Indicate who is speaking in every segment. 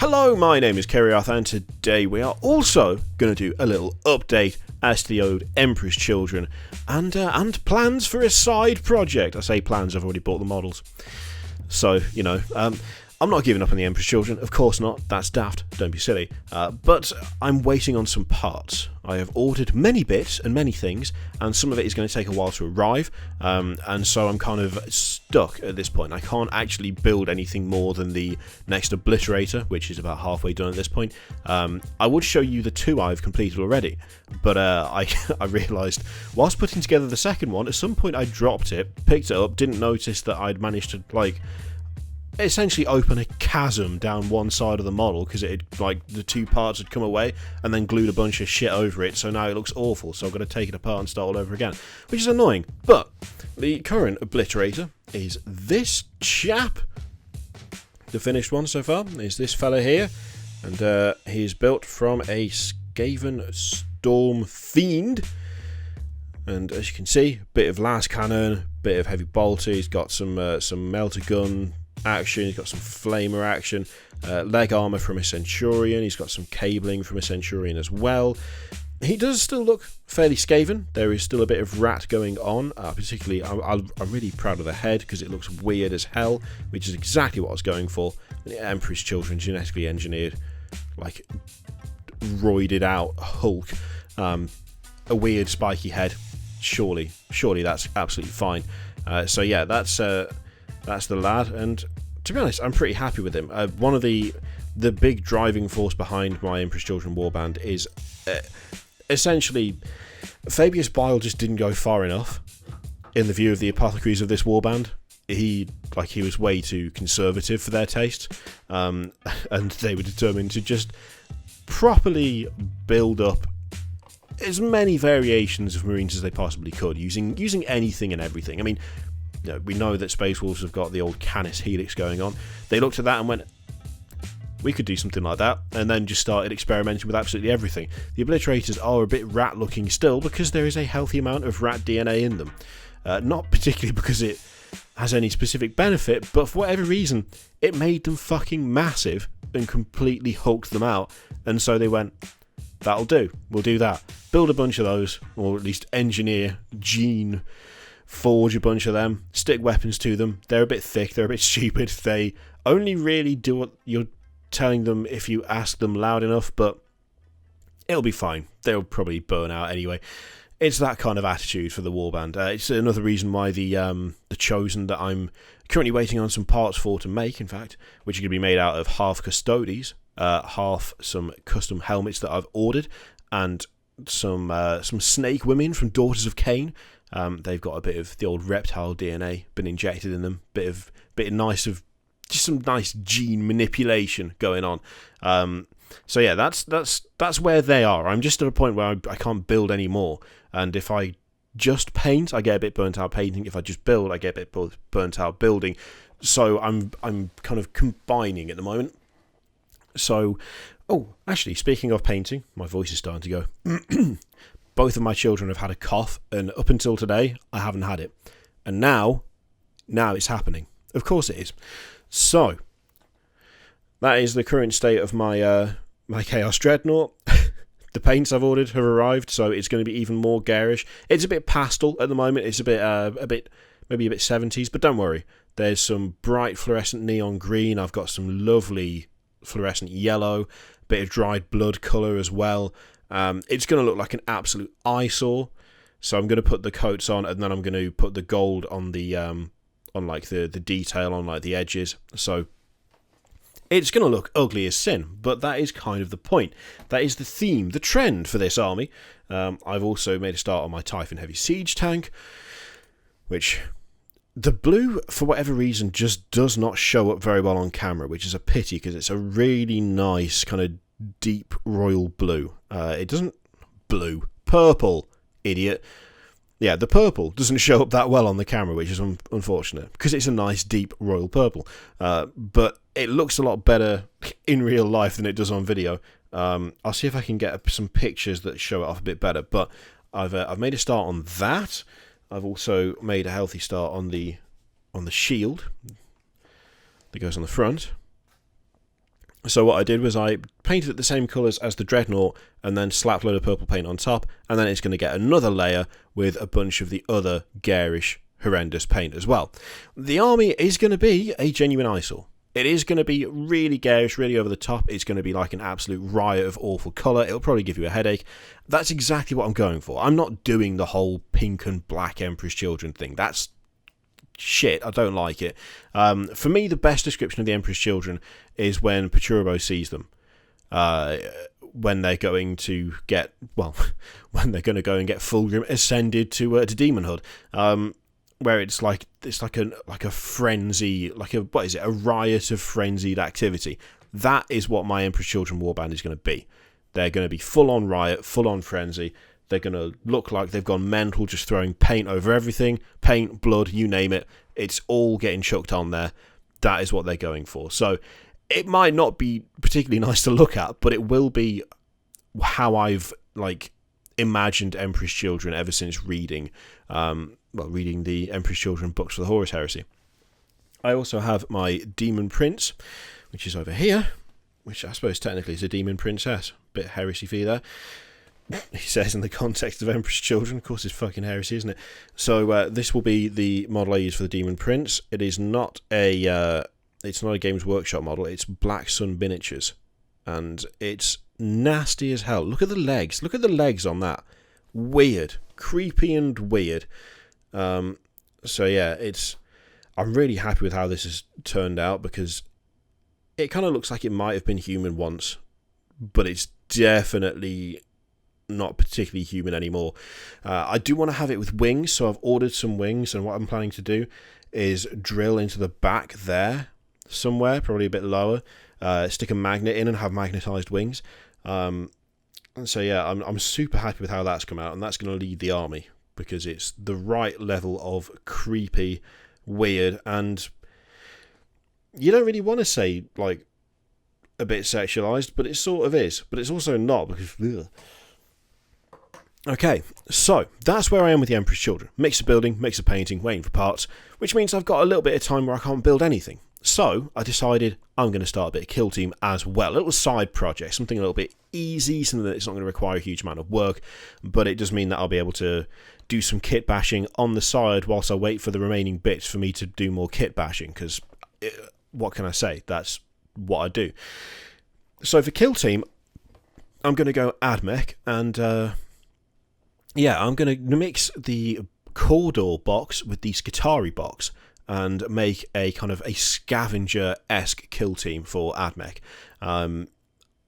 Speaker 1: Hello, my name is Kerryath, and today we are also going to do a little update as to the old Emperor's Children and plans for a side project. I say plans, I've already bought the models. So, you know, I'm not giving up on the Emperor's Children, of course not, that's daft, don't be silly. But I'm waiting on some parts. I have ordered many bits and many things, and some of it is going to take a while to arrive, and so I'm kind of stuck at this point. I can't actually build anything more than the next Obliterator, which is about halfway done at this point. I would show you the two I've completed already, but I realised whilst putting together the second one, at some point I dropped it, picked it up, didn't notice that I'd managed to, like, essentially open a chasm down one side of the model because it had, like, the two parts had come away and then glued a bunch of shit over it, so now it looks awful, so I've got to take it apart and start all over again, which is annoying. But the current Obliterator is this chap. The finished one so far is this fella here, and he's built from a Skaven Storm Fiend, and as you can see, bit of las cannon, bit of heavy bolter, he's got some melter gun action, he's got some flamer action, leg armour from a Centurion, he's got some cabling from a Centurion as well. He does still look fairly Skaven, there is still a bit of rat going on, particularly I'm really proud of the head because it looks weird as hell, which is exactly what I was going for. The Emperor's Children, genetically engineered, like roided out Hulk, a weird spiky head, surely that's absolutely fine. So yeah, that's the lad, and to be honest, I'm pretty happy with him. One of the big driving force behind my Emperor's Children warband is essentially Fabius Bile just didn't go far enough in the view of the apothecaries of this warband. He was way too conservative for their taste, and they were determined to just properly build up as many variations of Marines as they possibly could, using anything and everything. I mean, you know, we know that Space Wolves have got the old Canis Helix going on. They looked at that and went, we could do something like that, and then just started experimenting with absolutely everything. The Obliterators are a bit rat looking still because there is a healthy amount of rat DNA in them. Not particularly because it has any specific benefit, but for whatever reason, it made them fucking massive and completely hulked them out, and so they went, that'll do, we'll do that. Build a bunch of those, or at least engineer, forge a bunch of them, stick weapons to them. They're a bit thick, they're a bit stupid, they only really do what you're telling them if you ask them loud enough, but it'll be fine. They'll probably burn out anyway. It's that kind of attitude for the warband. It's another reason why the Chosen that I'm currently waiting on some parts for to make, in fact, which are going to be made out of half Custodes, half some custom helmets that I've ordered, and some snake women from Daughters of Cain. They've got a bit of the old reptile DNA been injected in them, just some nice gene manipulation going on. So yeah, that's where they are. I'm just at a point where I can't build anymore, and if I just paint, I get a bit burnt out painting. If I just build, I get a bit burnt out building. So I'm kind of combining at the moment. So, actually, speaking of painting, my voice is starting to go. Both of my children have had a cough, and up until today, I haven't had it. And now it's happening. Of course it is. So, that is the current state of my my Chaos Dreadnought. The paints I've ordered have arrived, so it's going to be even more garish. It's a bit pastel at the moment. It's maybe a bit 70s, but don't worry. There's some bright fluorescent neon green. I've got some lovely fluorescent yellow, bit of dried blood colour as well. It's going to look like an absolute eyesore, so I'm going to put the coats on, and then I'm going to put the gold on the the detail on like the edges. So it's going to look ugly as sin, but that is kind of the point. That is the theme, the trend for this army. I've also made a start on my Typhon Heavy Siege tank, which the blue, for whatever reason, just does not show up very well on camera, which is a pity because it's a really nice kind of deep royal blue. It doesn't... Purple, idiot. Yeah, the purple doesn't show up that well on the camera, which is unfortunate, because it's a nice deep royal purple. But it looks a lot better in real life than it does on video. I'll see if I can get some pictures that show it off a bit better. But I've made a start on that. I've also made a healthy start on the shield that goes on the front. So what I did was I painted it the same colours as the Dreadnought and then slapped a load of purple paint on top, and then it's going to get another layer with a bunch of the other garish, horrendous paint as well. The army is going to be a genuine eyesore. It is going to be really garish, really over the top. It's going to be like an absolute riot of awful colour. It'll probably give you a headache. That's exactly what I'm going for. I'm not doing the whole pink and black Emperor's Children thing. That's shit. I don't like it. For me, the best description of the Emperor's Children is when Perturbo sees them. When they're going to get, well, when they're going to go and get Fulgrim ascended to Demonhood. Where it's like a frenzy, a riot of frenzied activity. That is what my Emperor's Children warband is going to be. They're going to be full on riot, full on frenzy. They're going to look like they've gone mental, just throwing paint over everything, paint, blood, you name it. It's all getting chucked on there. That is what they're going for. So it might not be particularly nice to look at, but it will be how I've imagined Emperor's Children ever since reading the Emperor's Children books for the Horus Heresy. I also have my Demon Prince, which is over here, which I suppose technically is a Demon Princess. Bit heresy fee there. He says in the context of Emperor's Children. Of course, it's fucking heresy, isn't it? So this will be the model I use for the Demon Prince. It is not a Games Workshop model. It's Black Sun Miniatures, and it's nasty as hell. Look at the legs. Look at the legs on that. Weird, creepy, and weird. So yeah, I'm really happy with how this has turned out, because it kind of looks like it might have been human once, but it's definitely not particularly human anymore. I do want to have it with wings, so I've ordered some wings, and what I'm planning to do is drill into the back there somewhere, probably a bit lower, stick a magnet in and have magnetized wings. And so yeah, I'm super happy with how that's come out, and that's going to lead the army, because it's the right level of creepy, weird, and you don't really want to say a bit sexualized, but it sort of is, but it's also not, because ugh. Okay, so that's where I am with the Emperor's Children. Mix of building, mix of painting, waiting for parts, which means I've got a little bit of time where I can't build anything. So I decided I'm going to start a bit of Kill Team as well. A little side project, something a little bit easy, something that's not going to require a huge amount of work, but it does mean that I'll be able to do some kit bashing on the side whilst I wait for the remaining bits for me to do more kit bashing, because what can I say? That's what I do. So for Kill Team, I'm going to go Admech, and I'm going to mix the Cawdor box with the Skitarii box and make a kind of a scavenger-esque kill team for Admech.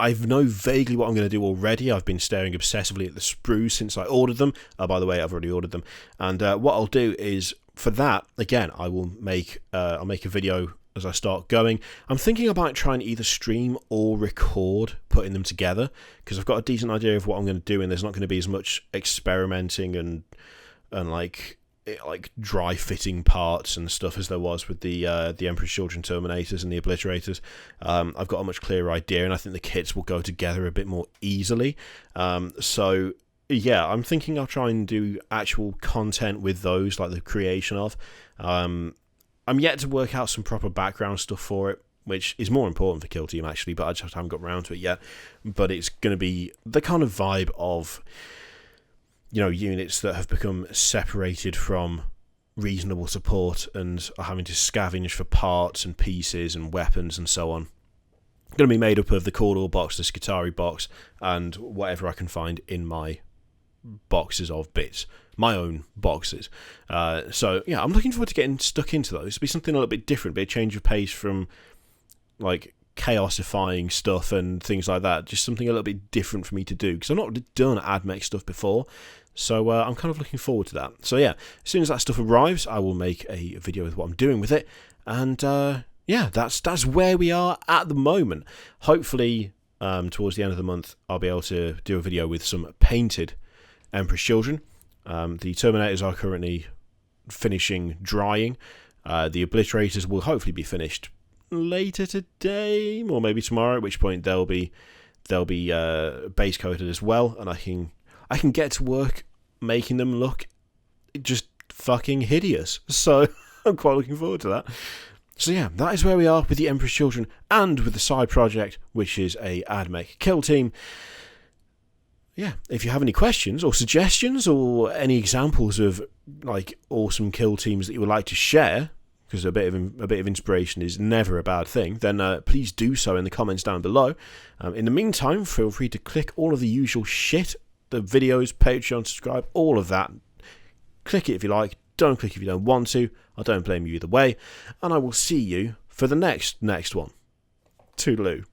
Speaker 1: I know vaguely what I'm going to do already. I've been staring obsessively at the sprues since I ordered them. By the way, I've already ordered them. And what I'll do is, for that, again, I'll make a video as I start going. I'm thinking about trying to either stream or record putting them together, because I've got a decent idea of what I'm going to do, and there's not going to be as much experimenting and dry fitting parts and stuff as there was with the Emperor's Children Terminators and the Obliterators. I've got a much clearer idea, and I think the kits will go together a bit more easily. So yeah, I'm thinking I'll try and do actual content with those, like the creation of. I'm yet to work out some proper background stuff for it, which is more important for Kill Team actually, but I just haven't got around to it yet. But it's going to be the kind of vibe of, units that have become separated from reasonable support and are having to scavenge for parts and pieces and weapons and so on. Going to be made up of the Cawdor box, the Skitarii box, and whatever I can find in my boxes of bits. My own boxes. So yeah, I'm looking forward to getting stuck into those. It'll be something a little bit different, be a change of pace from chaosifying stuff and things like that. Just something a little bit different for me to do, because I've not done Admech stuff before. So I'm kind of looking forward to that. So yeah, as soon as that stuff arrives, I will make a video with what I'm doing with it. And yeah, that's where we are at the moment. Hopefully, towards the end of the month, I'll be able to do a video with some painted Emperor's Children. The Terminators are currently finishing drying. The Obliterators will hopefully be finished later today, or maybe tomorrow, at which point they'll be base coated as well, and I can get to work making them look just fucking hideous. So I'm quite looking forward to that. So yeah, that is where we are with the Emperor's Children and with the side project, which is a Add Make Kill team. Yeah, if you have any questions or suggestions or any examples of like awesome kill teams that you would like to share, because a bit of inspiration is never a bad thing, then please do so in the comments down below. In the meantime, feel free to click all of the usual shit, the videos, Patreon, subscribe, all of that. Click it if you like, don't click if you don't want to. I don't blame you either way, and I will see you for the next one. Toodaloo.